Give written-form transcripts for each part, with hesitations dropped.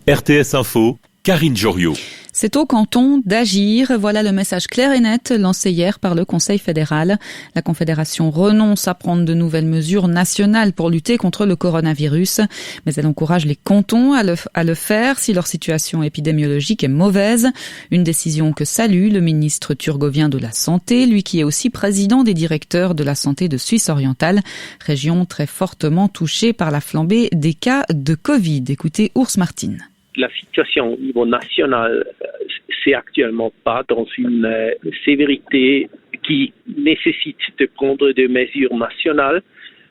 RTS Info, Karine Joriot. C'est au canton d'agir. Voilà le message clair et net lancé hier par le Conseil fédéral. La Confédération renonce à prendre de nouvelles mesures nationales pour lutter contre le coronavirus, mais elle encourage les cantons à le faire si leur situation épidémiologique est mauvaise. Une décision que salue le ministre turgovien de la Santé, lui qui est aussi président des directeurs de la santé de Suisse orientale, région très fortement touchée par la flambée des cas de Covid. Écoutez Urs Martin. La situation au niveau national, c'est actuellement pas dans une sévérité qui nécessite de prendre des mesures nationales,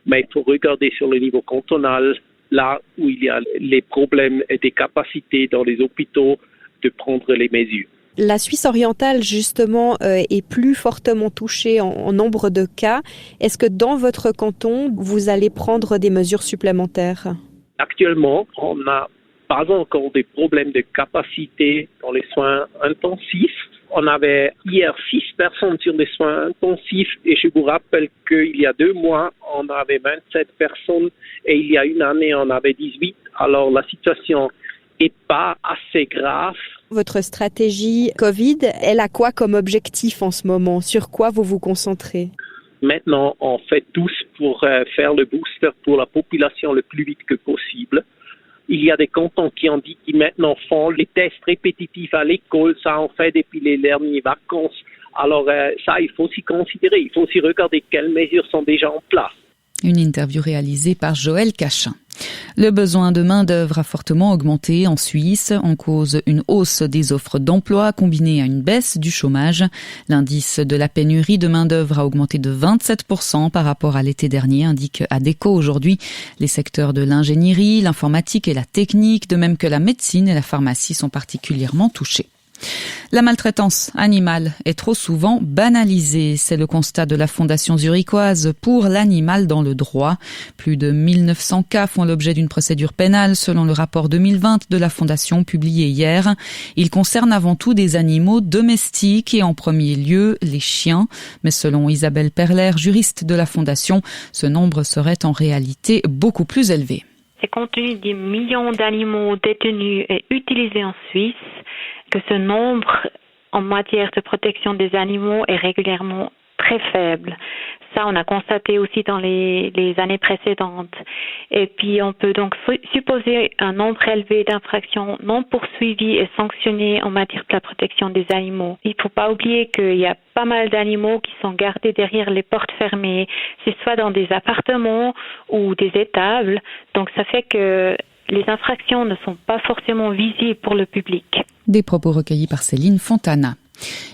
mais il faut regarder sur le niveau cantonal, là où il y a les problèmes et des capacités dans les hôpitaux de prendre les mesures. La Suisse orientale, justement, est plus fortement touchée en nombre de cas. Est-ce que dans votre canton, vous allez prendre des mesures supplémentaires? Actuellement, on n'a pas encore des problèmes de capacité dans les soins intensifs. On avait hier 6 personnes sur les soins intensifs et je vous rappelle qu'il y a 2 mois, on avait 27 personnes et il y a une année, on avait 18. Alors la situation n'est pas assez grave. Votre stratégie Covid, elle a quoi comme objectif en ce moment? Sur quoi vous vous concentrez? Maintenant, on fait tous pour faire le booster pour la population le plus vite que possible. Il y a des cantons qui ont dit qu'ils maintenant font les tests répétitifs à l'école, ça on fait depuis les dernières vacances. Alors ça, il faut aussi considérer, il faut aussi regarder quelles mesures sont déjà en place. Une interview réalisée par Joël Cachin. Le besoin de main-d'œuvre a fortement augmenté en Suisse, en cause une hausse des offres d'emploi combinée à une baisse du chômage. L'indice de la pénurie de main-d'œuvre a augmenté de 27% par rapport à l'été dernier, indique ADECO aujourd'hui. Les secteurs de l'ingénierie, l'informatique et la technique, de même que la médecine et la pharmacie sont particulièrement touchés. La maltraitance animale est trop souvent banalisée. C'est le constat de la Fondation zurichoise pour l'animal dans le droit. Plus de 1900 cas font l'objet d'une procédure pénale selon le rapport 2020 de la Fondation publié hier. Il concerne avant tout des animaux domestiques et en premier lieu les chiens. Mais selon Isabelle Perler, juriste de la Fondation, ce nombre serait en réalité beaucoup plus élevé. C'est compte tenu des millions d'animaux détenus et utilisés en Suisse que ce nombre en matière de protection des animaux est régulièrement très faible. Ça, on a constaté aussi dans les années précédentes. Et puis, on peut donc supposer un nombre élevé d'infractions non poursuivies et sanctionnées en matière de la protection des animaux. Il ne faut pas oublier qu'il y a pas mal d'animaux qui sont gardés derrière les portes fermées, c'est soit dans des appartements ou des étables. Donc, ça fait que les infractions ne sont pas forcément visibles pour le public. Des propos recueillis par Céline Fontana.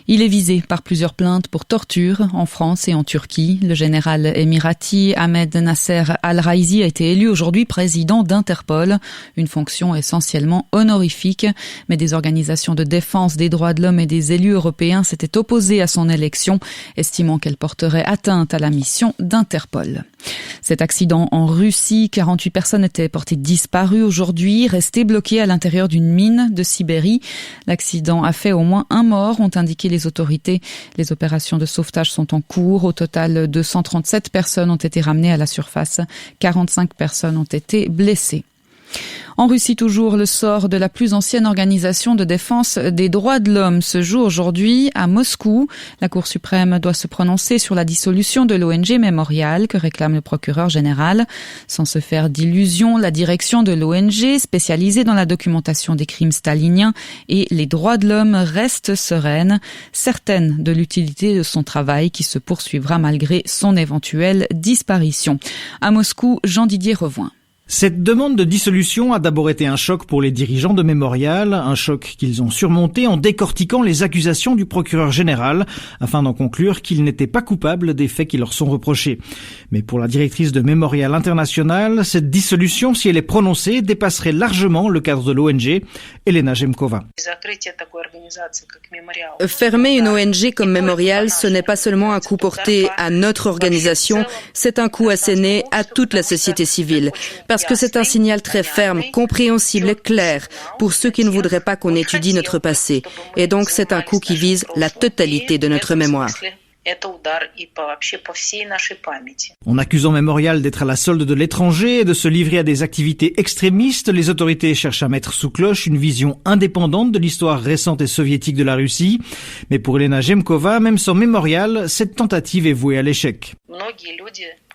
Il est visé par plusieurs plaintes pour torture en France et en Turquie. Le général émirati Ahmed Nasser Al-Raisi a été élu aujourd'hui président d'Interpol, une fonction essentiellement honorifique. Mais des organisations de défense des droits de l'homme et des élus européens s'étaient opposées à son élection, estimant qu'elle porterait atteinte à la mission d'Interpol. Cet accident en Russie, 48 personnes étaient portées disparues aujourd'hui, restées bloquées à l'intérieur d'une mine de Sibérie. L'accident a fait au moins un mort, ont indiqué les autorités. Les opérations de sauvetage sont en cours. Au total, 237 personnes ont été ramenées à la surface. 45 personnes ont été blessées. En Russie toujours, le sort de la plus ancienne organisation de défense des droits de l'homme se joue aujourd'hui à Moscou. La Cour suprême doit se prononcer sur la dissolution de l'ONG Memorial que réclame le procureur général. Sans se faire d'illusions, la direction de l'ONG, spécialisée dans la documentation des crimes staliniens et les droits de l'homme, reste sereine, certaine de l'utilité de son travail qui se poursuivra malgré son éventuelle disparition. À Moscou, Jean-Didier Revoin. Cette demande de dissolution a d'abord été un choc pour les dirigeants de Memorial, un choc qu'ils ont surmonté en décortiquant les accusations du procureur général, afin d'en conclure qu'ils n'étaient pas coupables des faits qui leur sont reprochés. Mais pour la directrice de Memorial International, cette dissolution, si elle est prononcée, dépasserait largement le cadre de l'ONG, Elena Jemkova. Fermer une ONG comme Memorial, ce n'est pas seulement un coup porté à notre organisation, c'est un coup asséné à toute la société civile. Parce que c'est un signal très ferme, compréhensible et clair pour ceux qui ne voudraient pas qu'on étudie notre passé. Et donc c'est un coup qui vise la totalité de notre mémoire. En accusant Memorial d'être à la solde de l'étranger et de se livrer à des activités extrémistes, les autorités cherchent à mettre sous cloche une vision indépendante de l'histoire récente et soviétique de la Russie. Mais pour Elena Gemkova, même sans Memorial, cette tentative est vouée à l'échec.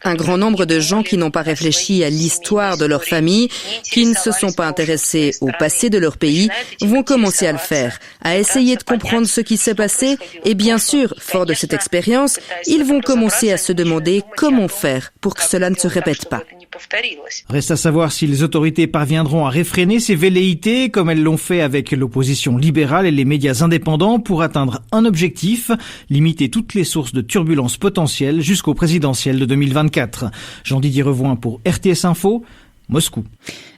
Un grand nombre de gens qui n'ont pas réfléchi à l'histoire de leur famille, qui ne se sont pas intéressés au passé de leur pays, vont commencer à le faire, à essayer de comprendre ce qui s'est passé et bien sûr, fort de cette expérience, ils vont commencer à se demander comment faire pour que cela ne se répète pas. Reste à savoir si les autorités parviendront à réfréner ces velléités, comme elles l'ont fait avec l'opposition libérale et les médias indépendants, pour atteindre un objectif, limiter toutes les sources de turbulences potentielles jusqu'au présidentiel de 2024. Jean-Didier Revoin pour RTS Info, Moscou.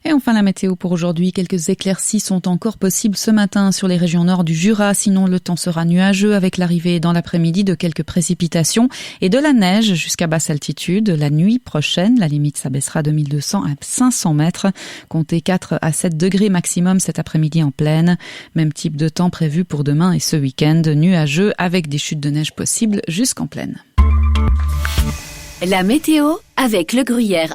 Et enfin la météo pour aujourd'hui. Quelques éclaircies sont encore possibles ce matin sur les régions nord du Jura. Sinon, le temps sera nuageux avec l'arrivée dans l'après-midi de quelques précipitations et de la neige jusqu'à basse altitude. La nuit prochaine, la limite s'abaissera de 1200 à 500 mètres. Comptez 4 à 7 degrés maximum cet après-midi en plaine. Même type de temps prévu pour demain et ce week-end. Nuageux avec des chutes de neige possibles jusqu'en plaine. La météo avec Le Gruyère.